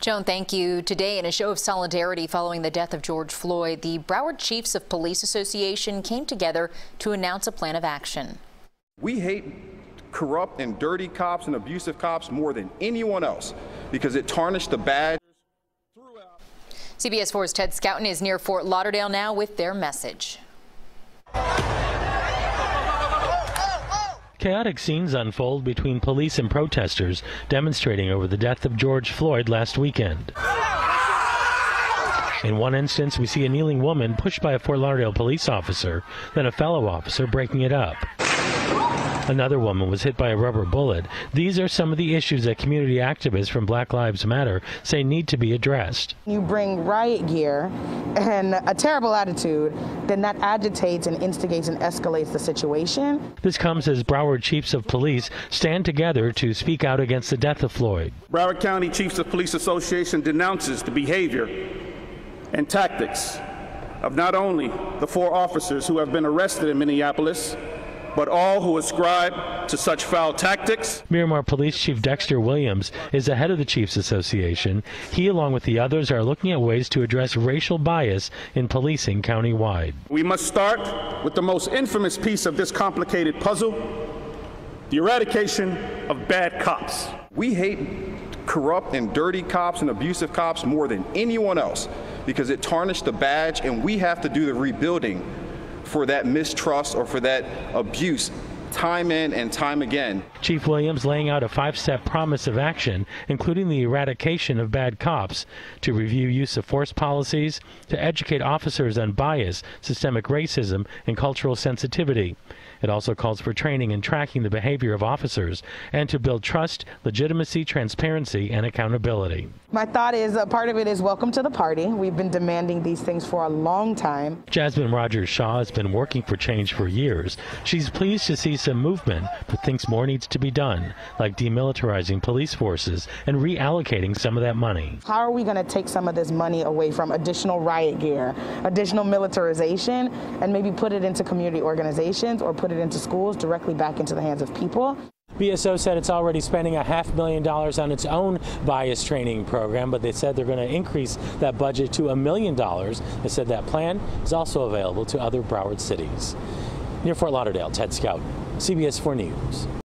Joan, thank you. Today, in a show of solidarity following the death of George Floyd, the Broward Chiefs of Police Association came together to announce a plan of action. We hate corrupt and dirty cops and abusive cops more than anyone else because it tarnished the badge. CBS 4's Ted Scouten is near Fort Lauderdale now with their message. Chaotic scenes unfold between police and protesters demonstrating over the death of George Floyd last weekend. In one instance, we see a kneeling woman pushed by a Fort Lauderdale police officer, then a fellow officer breaking it up. Another woman was hit by a rubber bullet. These are some of the issues that community activists from Black Lives Matter say need to be addressed. You bring riot gear and a terrible attitude, then that agitates and instigates and escalates the situation. This comes as Broward Chiefs of Police stand together to speak out against the death of Floyd. Broward County Chiefs of Police Association denounces the behavior and tactics of not only the 4 officers who have been arrested in Minneapolis, but all who ascribe to such foul tactics. Miramar Police Chief Dexter Williams is the head of the Chiefs Association. He, along with the others, are looking at ways to address racial bias in policing countywide. We must start with the most infamous piece of this complicated puzzle, the eradication of bad cops. We hate corrupt and dirty cops and abusive cops more than anyone else because it tarnished the badge, and we have to do the rebuilding for that mistrust or for that abuse time in and time again. Chief Williams laying out a 5-step promise of action, including the eradication of bad cops, to review use of force policies, to educate officers on bias, systemic racism, and cultural sensitivity. It also calls for training and tracking the behavior of officers and to build trust, legitimacy, transparency, and accountability. My thought is a part of it is welcome to the party. We've been demanding these things for a long time. Jasmine Rogers-Shaw has been working for change for years. She's pleased to see some movement, but thinks more needs to be done, like demilitarizing police forces and reallocating some of that money. How are we going to take some of this money away from additional riot gear, additional militarization, and maybe put it into community organizations or put it into schools, directly back into the hands of people? BSO said it's already spending $500,000 on its own bias training program, but they said they're going to increase that budget to $1 million. They said that plan is also available to other Broward cities. Near Fort Lauderdale, Ted Scouten, CBS 4 News.